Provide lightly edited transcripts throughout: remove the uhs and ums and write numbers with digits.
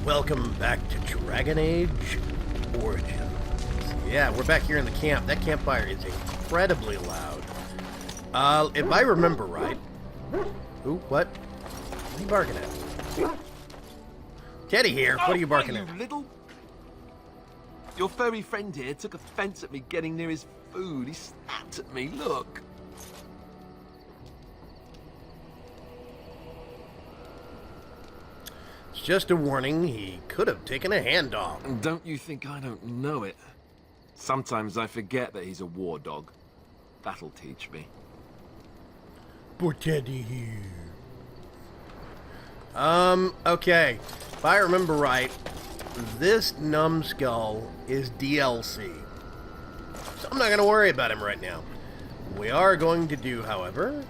Welcome back to Dragon Age Origins. Yeah, we're back here in the camp. That campfire is incredibly loud. If I remember right... Ooh, what? What are you barking at? Teddy here, what are you barking at? Your furry friend here took offense at me getting near his food. He snapped at me, look. It's just a warning. He could have taken a handoff. Don't you think I don't know it? Sometimes I forget that he's a war dog. That'll teach me. Poor Teddy here. Okay. If I remember right, this numbskull is DLC. So I'm not going to worry about him right now. We are going to do, however...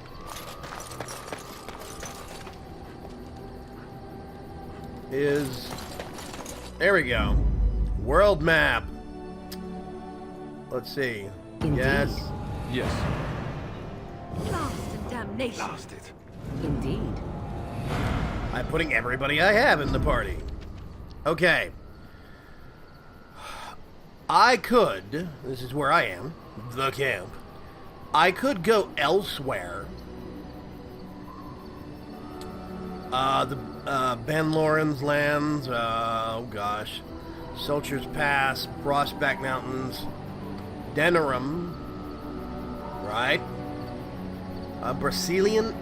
There we go. World map. Let's see. Indeed. Yes. Yes. Blast and damnation. Blast it. Indeed. I'm putting everybody I have in the party. Okay. I could, this is where I am, the camp. I could go elsewhere. Ben Lawrence lands, oh gosh. Sulcher's Pass, Frostback Mountains, Denerim, right? Brazilian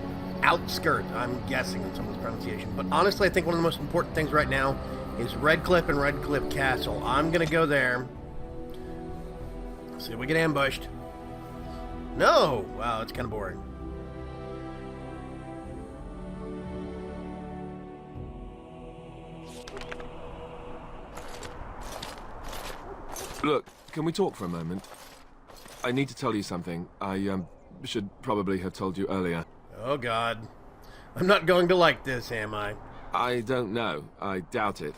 outskirt, I'm guessing in someone's pronunciation. But honestly, I think one of the most important things right now is Redcliffe and Redcliffe Castle. I'm gonna go there. See if we get ambushed. No! Wow, it's kind of boring. Look, can we talk for a moment? I need to tell you something. I, should probably have told you earlier. Oh, God. I'm not going to like this, am I? I don't know. I doubt it.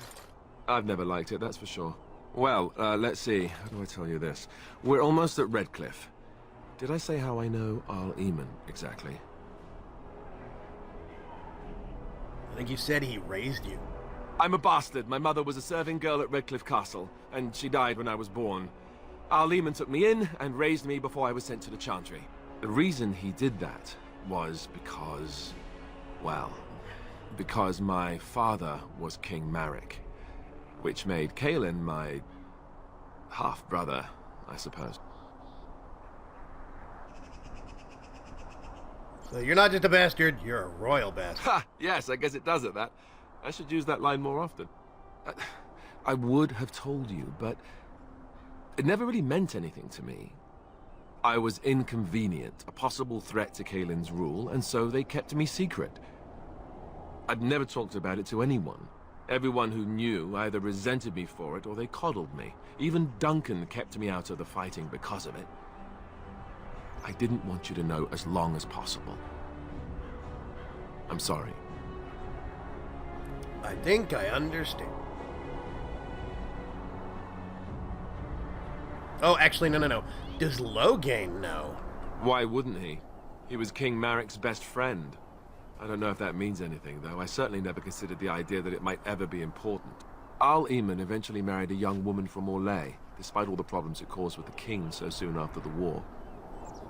I've never liked it, that's for sure. Well, let's see. How do I tell you this? We're almost at Redcliffe. Did I say how I know Al-Eamon exactly? I think you said he raised you. I'm a bastard. My mother was a serving girl at Redcliffe Castle, and she died when I was born. Al-Eamon took me in and raised me before I was sent to the Chantry. The reason he did that was because... well, because my father was King Marek, which made Kaelin my half-brother, I suppose. So you're not just a bastard, you're a royal bastard. Ha! Yes, I guess it does it, that. I should use that line more often. I would have told you, but it never really meant anything to me. I was inconvenient, a possible threat to Kaelin's rule, and so they kept me secret. I'd never talked about it to anyone. Everyone who knew either resented me for it or they coddled me. Even Duncan kept me out of the fighting because of it. I didn't want you to know as long as possible. I'm sorry. I think I understand. Oh, actually, no. Does Loghain know? Why wouldn't he? He was King Marek's best friend. I don't know if that means anything, though. I certainly never considered the idea that it might ever be important. Al-Eamon eventually married a young woman from Orlais, despite all the problems it caused with the king so soon after the war.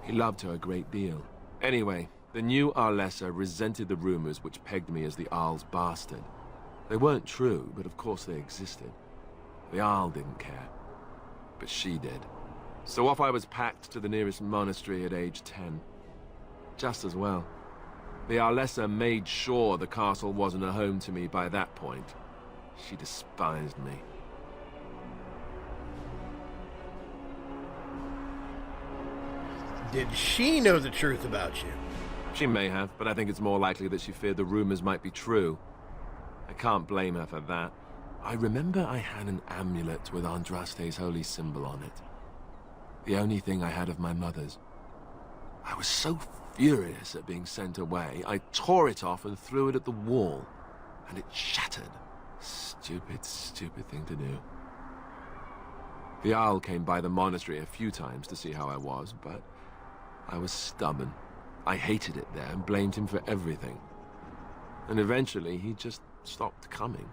He loved her a great deal. Anyway, the new Arlessa resented the rumors which pegged me as the Arl's bastard. They weren't true, but of course they existed. The Arl didn't care, but she did. So off I was packed to the nearest monastery at age 10. Just as well. The Arlessa made sure the castle wasn't a home to me by that point. She despised me. Did she know the truth about you? She may have, but I think it's more likely that she feared the rumors might be true. I can't blame her for that. I remember I had an amulet with Andraste's holy symbol on it. The only thing I had of my mother's. I was so furious at being sent away, I tore it off and threw it at the wall, and it shattered. Stupid, stupid thing to do. The Owl came by the monastery a few times to see how I was, but I was stubborn. I hated it there and blamed him for everything. And eventually, he just stopped coming.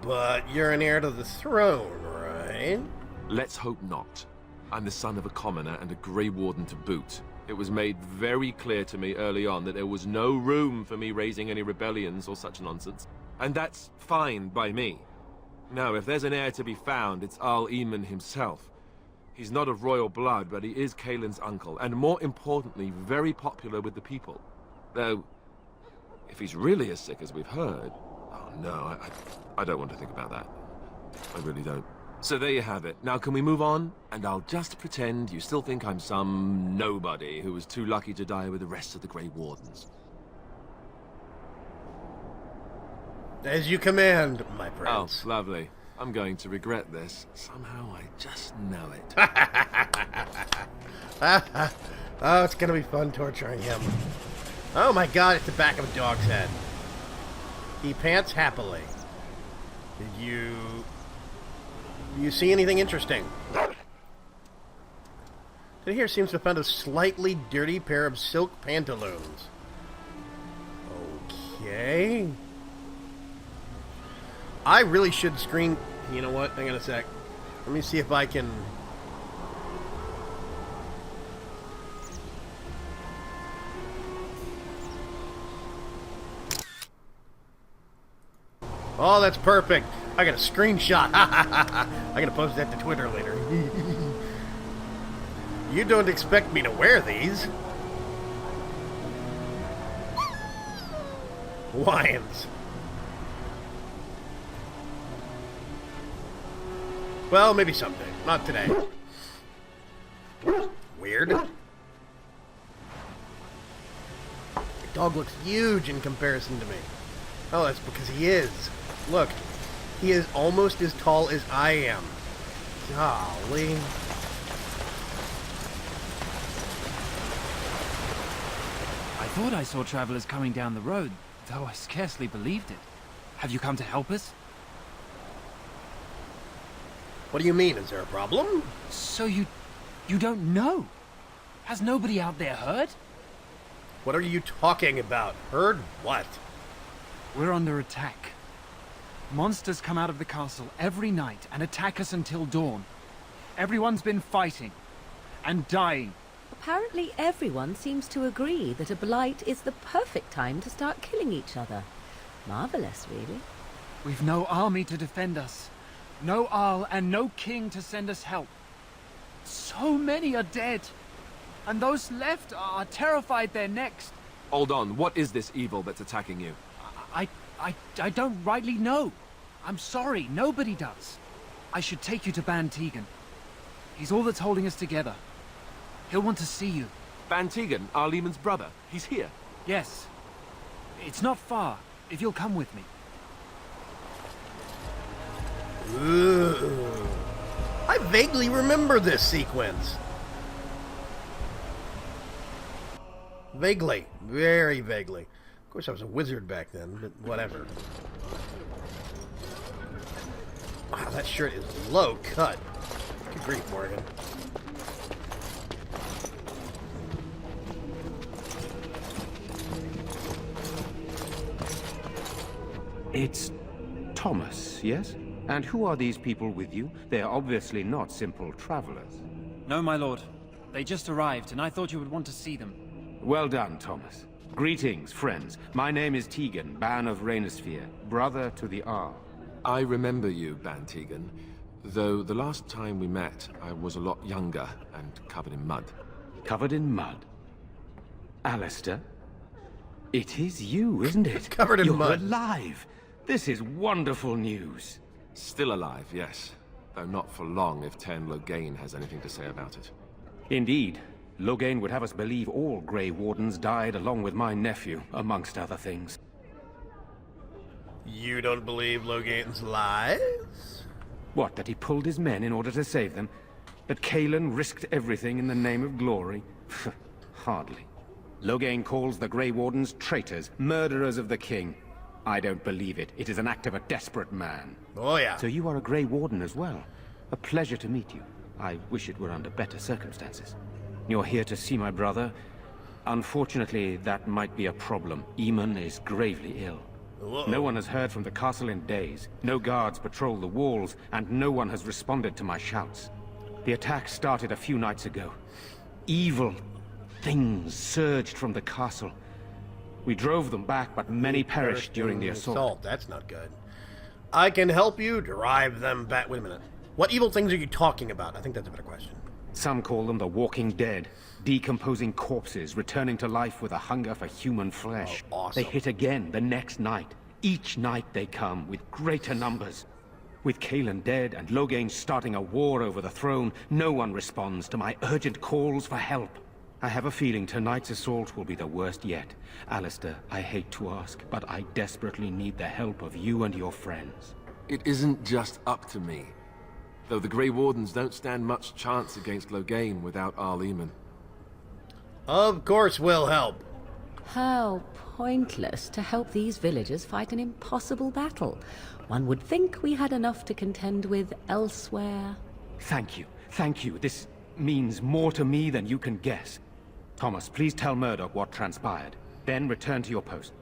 But you're an heir to the throne, right? Let's hope not. I'm the son of a commoner and a Grey Warden to boot. It was made very clear to me early on that there was no room for me raising any rebellions or such nonsense. And that's fine by me. No, if there's an heir to be found, it's Arl Eamon himself. He's not of royal blood, but he is Kaelin's uncle, and more importantly, very popular with the people. Though, if he's really as sick as we've heard... Oh no, I don't want to think about that. I really don't. So there you have it. Now can we move on? And I'll just pretend you still think I'm some nobody who was too lucky to die with the rest of the Grey Wardens. As you command, my prince. Oh, lovely. I'm going to regret this. Somehow I just know it. Oh, it's gonna be fun torturing him. Oh my god, it's the back of a dog's head. He pants happily. Did you see anything interesting? It here seems to have found a slightly dirty pair of silk pantaloons. Okay. I really should screen... You know what? Hang on a sec. Let me see if I can... Oh, that's perfect. I got a screenshot. I'm going to post that to Twitter later. You don't expect me to wear these. Lions. Well, maybe someday. Not today. Weird. The dog looks huge in comparison to me. Oh, that's because he is. Look, he is almost as tall as I am. Golly. I thought I saw travelers coming down the road, though I scarcely believed it. Have you come to help us? What do you mean? Is there a problem? So you don't know? Has nobody out there heard? What are you talking about? Heard what? We're under attack. Monsters come out of the castle every night and attack us until dawn. Everyone's been fighting and dying. Apparently everyone seems to agree that a blight is the perfect time to start killing each other. Marvelous, really. We've no army to defend us. No Arl and no king to send us help. So many are dead. And those left are terrified they're next. Hold on, what is this evil that's attacking you? I don't rightly know. I'm sorry, nobody does. I should take you to Ban Tegan. He's all that's holding us together. He'll want to see you. Ban Tegan, Arl Eamon's brother. He's here. Yes. It's not far, if you'll come with me. Ooh. I vaguely remember this sequence. Vaguely. Very vaguely. Of course, I was a wizard back then, but whatever. Wow, that shirt is low cut. Good grief, Morgan. It's Thomas, yes? And who are these people with you? They are obviously not simple travelers. No, my lord. They just arrived, and I thought you would want to see them. Well done, Thomas. Greetings, friends. My name is Tegan, Ban of Rainersphere, brother to the Arl. I remember you, Ban Tegan. Though the last time we met, I was a lot younger and covered in mud. Covered in mud? Alistair? It is you, isn't it? Covered in mud. You're alive! This is wonderful news. Still alive, yes. Though not for long if Ten Loghain has anything to say about it. Indeed. Loghain would have us believe all Grey Wardens died along with my nephew, amongst other things. You don't believe Loghain's lies? What, that he pulled his men in order to save them? That Kaelin risked everything in the name of glory? Hardly. Loghain calls the Grey Wardens traitors, murderers of the king. I don't believe it. It is an act of a desperate man. Oh, yeah. So you are a Grey Warden as well. A pleasure to meet you. I wish it were under better circumstances. You're here to see my brother. Unfortunately, that might be a problem. Eamon is gravely ill. Whoa. No one has heard from the castle in days. No guards patrol the walls, and no one has responded to my shouts. The attack started a few nights ago. Evil things surged from the castle. We drove them back, but many perished during the assault. That's not good. I can help you drive them back. Wait a minute. What evil things are you talking about? I think that's a better question. Some call them the walking dead, decomposing corpses, returning to life with a hunger for human flesh. Oh, awesome. They hit again the next night. Each night they come with greater numbers. With Kaelin dead and Loghain starting a war over the throne, no one responds to my urgent calls for help. I have a feeling tonight's assault will be the worst yet. Alistair, I hate to ask, but I desperately need the help of you and your friends. It isn't just up to me. Though the Grey Wardens don't stand much chance against Loghain without Arl Eamon. Of course we'll help. How pointless to help these villagers fight an impossible battle. One would think we had enough to contend with elsewhere. Thank you. Thank you. This means more to me than you can guess. Thomas, please tell Murdoch what transpired. Then return to your post.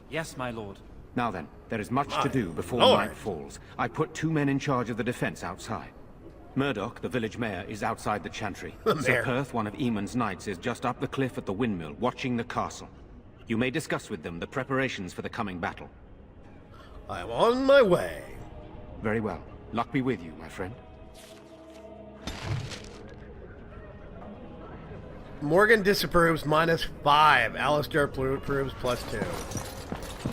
Yes, my lord. Now then, there is much to do before Lord. night falls. I put 2 men in charge of the defense outside. Murdoch, the village mayor, is outside the chantry. The Sir mayor. Perth, one of Eamon's knights, is just up the cliff at the windmill, watching the castle. You may discuss with them the preparations for the coming battle. I'm on my way. Very well. Luck be with you, my friend. Morgan disapproves -5. Alistair approves +2.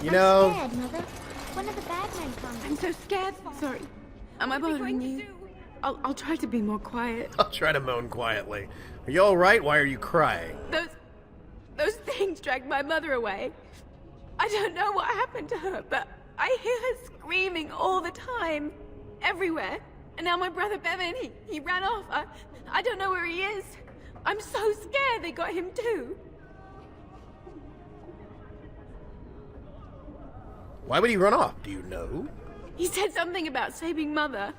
You know, I'm scared, Mother. One of the bad men comes. I'm so scared. Sorry. Am I bothering you? I'll try to be more quiet. I'll try to moan quietly. Are you all right? Why are you crying? Those things dragged my mother away. I don't know what happened to her, but I hear her screaming all the time, everywhere. And now my brother Bevan, he ran off. I don't know where he is. I'm so scared they got him too. Why would he run off? Do you know? He said something about saving Mother.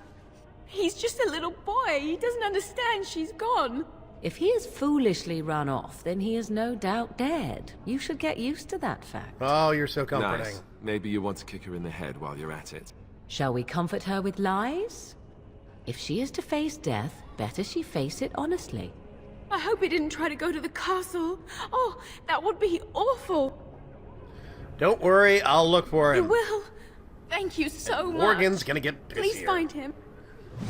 He's just a little boy. He doesn't understand she's gone. If he has foolishly run off, then he is no doubt dead. You should get used to that fact. Oh, you're so comforting. Nice. Maybe you want to kick her in the head while you're at it. Shall we comfort her with lies? If she is to face death, better she face it honestly. I hope he didn't try to go to the castle. Oh, that would be awful. Don't worry, I'll look for You him. will. Thank you so much. Morgan's gonna get pissed Please here. find him.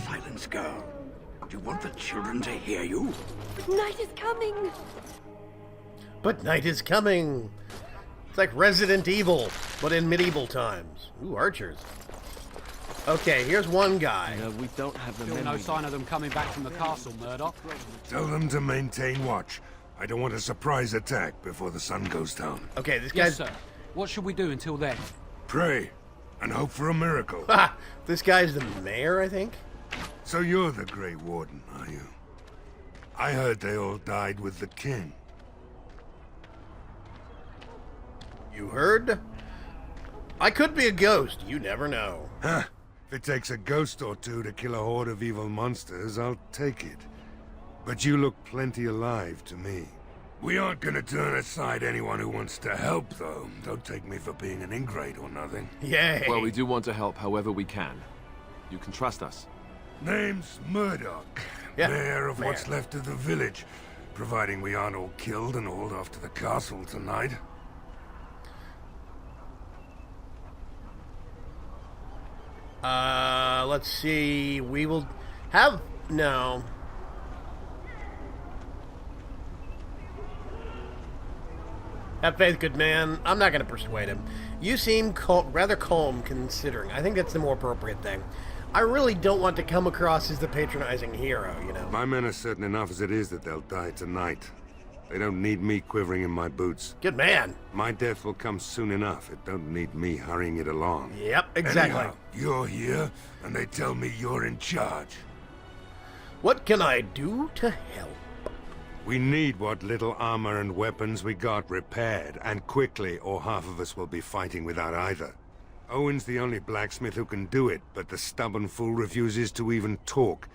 Silence, girl. Do you want the children to hear you? Night is coming. But night is coming. It's like Resident Evil, but in medieval times. Ooh, archers. Okay, here's one guy. we don't have the Still no sign of them coming back from the castle, Murdoch. Tell them to maintain watch. I don't want a surprise attack before the sun goes down. Okay, this Yes, guy's... sir. What should we do until then? Pray and hope for a miracle. Ha! This guy's the mayor, I think? So you're the Grey Warden, are you? I heard they all died with the king. You heard? I could be a ghost. You never know. Huh. If it takes a ghost or two to kill a horde of evil monsters, I'll take it. But you look plenty alive to me. We aren't gonna turn aside anyone who wants to help, though. Don't take me for being an ingrate or nothing. Yay. Well, we do want to help however we can. You can trust us. Name's Murdoch. Yeah, Mayor of what's mayor. left of the village. Providing we aren't all killed and hauled off to the castle tonight. Let's see. We will have... No. Have faith, good man. I'm not going to persuade him. You seem rather calm considering. I think that's the more appropriate thing. I really don't want to come across as the patronizing hero, you know. My men are certain enough as it is that they'll die tonight. They don't need me quivering in my boots. Good man. My death will come soon enough. It don't need me hurrying it along. Yep, exactly. Anyhow, you're here, and they tell me you're in charge. What can I do to help? We need what little armor and weapons we got repaired, and quickly, or half of us will be fighting without either. Owen's the only blacksmith who can do it, but the stubborn fool refuses to even talk.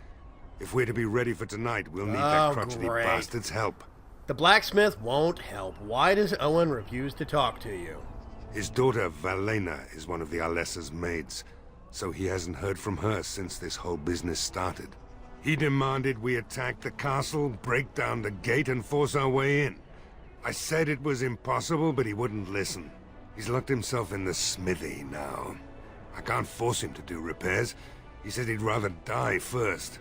If we're to be ready for tonight, we'll need that crotchety great. bastard's help. The blacksmith won't help. Why does Owen refuse to talk to you? His daughter, Valena, is one of the Alessa's maids, so he hasn't heard from her since this whole business started. He demanded we attack the castle, break down the gate, and force our way in. I said it was impossible, but he wouldn't listen. He's locked himself in the smithy now. I can't force him to do repairs. He said he'd rather die first.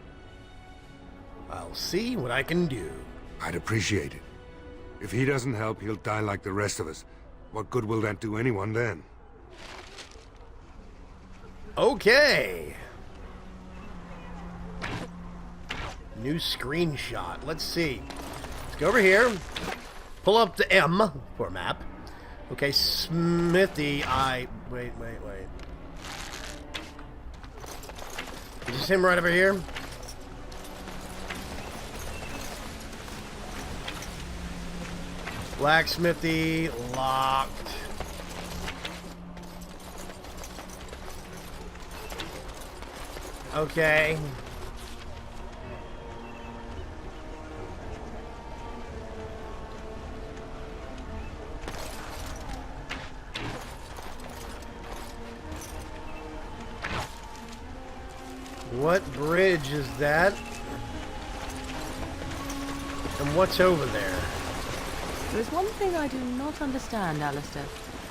I'll see what I can do. I'd appreciate it. If he doesn't help, he'll die like the rest of us. What good will that do anyone then? Okay. New screenshot. Let's see. Let's go over here. Pull up the M for map. Okay, Smithy. Wait. Is this him right over here? Blacksmithy locked. Okay. What bridge is that? And what's over there? There is one thing I do not understand, Alistair.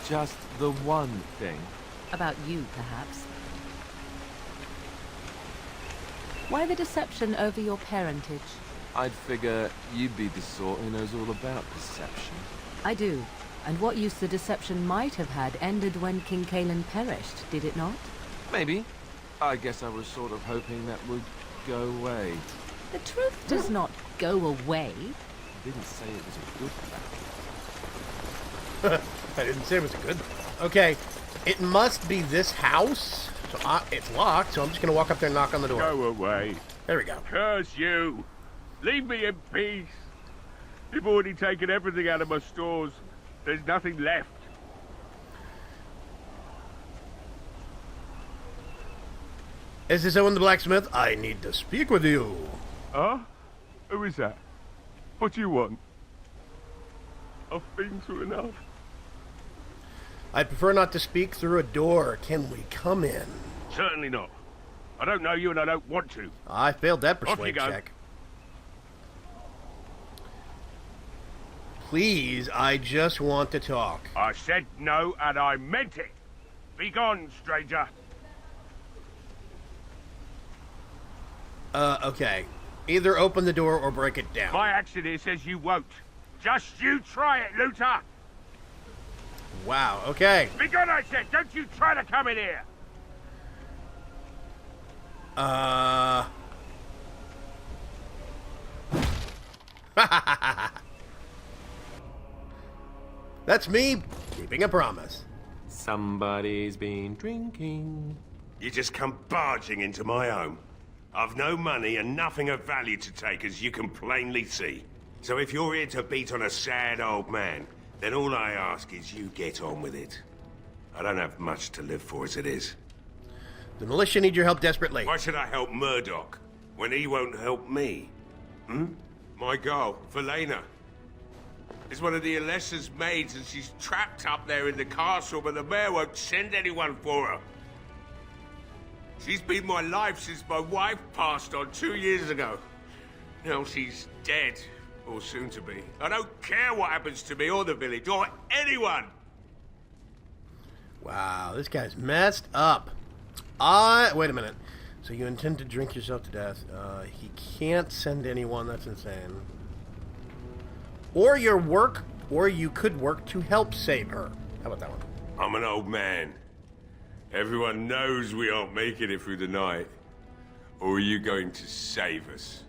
Just the one thing. About you, perhaps. Why the deception over your parentage? I'd figure you'd be the sort who knows all about deception. I do. And what use the deception might have had ended when King Cailan perished, did it not? Maybe. I guess I was sort of hoping that would go away. The truth does not go away. I didn't say it was a good fact. I didn't say it was good. Okay, it must be this house. So it's locked, so I'm just going to walk up there and knock on the door. Go away. There we go. Curse you. Leave me in peace. You've already taken everything out of my stores. There's nothing left. Is this Owen the blacksmith? I need to speak with you. Huh? Who is that? What do you want? I've been through enough. I'd prefer not to speak through a door. Can we come in? Certainly not. I don't know you and I don't want to. I failed that Off you persuade go. check. Please, I just want to talk. I said no and I meant it. Be gone, stranger. Okay. Either open the door or break it down. My action here says you won't. Just you try it, looter. Wow, okay. Be gone, I said. Don't you try to come in here. That's me keeping a promise. Somebody's been drinking. You just come barging into my home. I've no money and nothing of value to take, as you can plainly see. So if you're here to beat on a sad old man, then all I ask is you get on with it. I don't have much to live for as it is. The militia need your help desperately. Why should I help Murdoch when he won't help me? My girl, Valena, is one of the Alessa's maids, and she's trapped up there in the castle, but the mayor won't send anyone for her. She's been my life since my wife passed on 2 years ago. Now she's dead, or soon to be. I don't care what happens to me or the village, or anyone! Wow, this guy's messed up. Wait a minute. So you intend to drink yourself to death. He can't send anyone, that's insane. Or you could work to help save her. How about that one? I'm an old man. Everyone knows we aren't making it through the night. Or are you going to save us?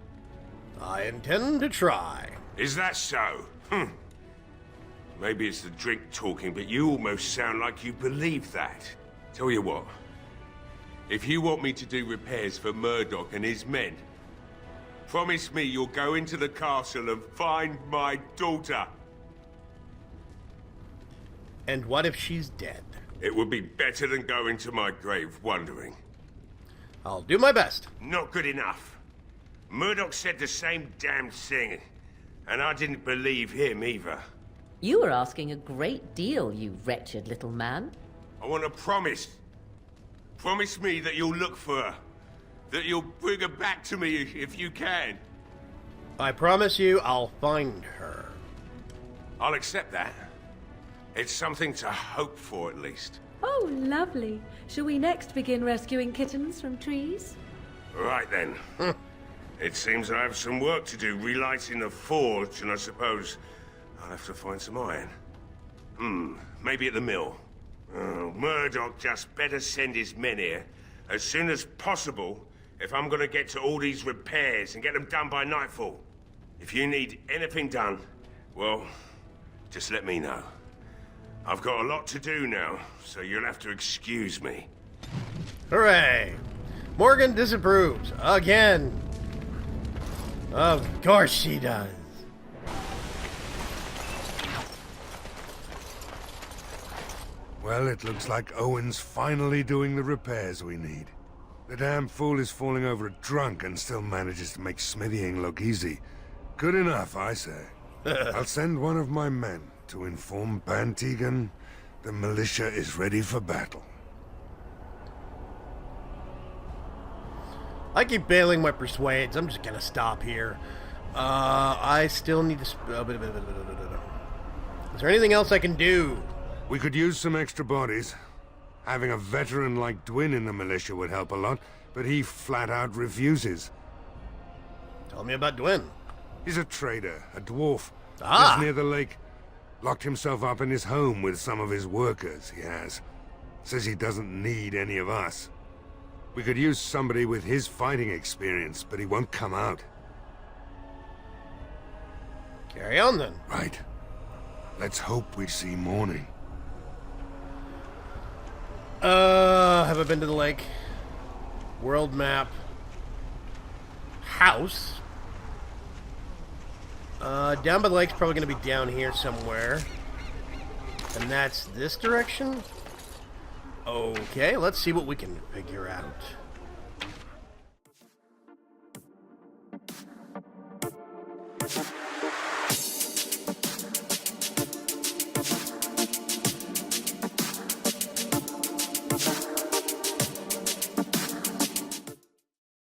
I intend to try. Is that so? Maybe it's the drink talking, but you almost sound like you believe that. Tell you what. If you want me to do repairs for Murdoch and his men, promise me you'll go into the castle and find my daughter. And what if she's dead? It would be better than going to my grave wondering. I'll do my best. Not good enough. Murdoch said the same damn thing, and I didn't believe him either. You were asking a great deal, you wretched little man. I want a promise. Promise me that you'll look for her. That you'll bring her back to me if you can. I promise you I'll find her. I'll accept that. It's something to hope for, at least. Oh, lovely. Shall we next begin rescuing kittens from trees? Right then. It seems I have some work to do relighting the forge, and I suppose I'll have to find some iron. Maybe at the mill. Oh, Murdoch just better send his men here as soon as possible if I'm gonna get to all these repairs and get them done by nightfall. If you need anything done, well, just let me know. I've got a lot to do now, so you'll have to excuse me. Hooray! Morgan disapproves. Again. Of course she does. Well, it looks like Owen's finally doing the repairs we need. The damn fool is falling over drunk and still manages to make smithying look easy. Good enough, I say. I'll send one of my men to inform Bantegan the militia is ready for battle. I keep bailing my persuades. I'm just gonna stop here. I still need to... Is there anything else I can do? We could use some extra bodies. Having a veteran like Dwin in the militia would help a lot, but he flat out refuses. Tell me about Dwin. He's a trader, a dwarf. Ah! Lives near the lake. Locked himself up in his home with some of his workers, he has. Says he doesn't need any of us. We could use somebody with his fighting experience, but he won't come out. Carry on then. Right. Let's hope we see morning. Have I been to the lake? World map. House. Down by the lake's probably going to be down here somewhere. And that's this direction? Okay, let's see what we can figure out.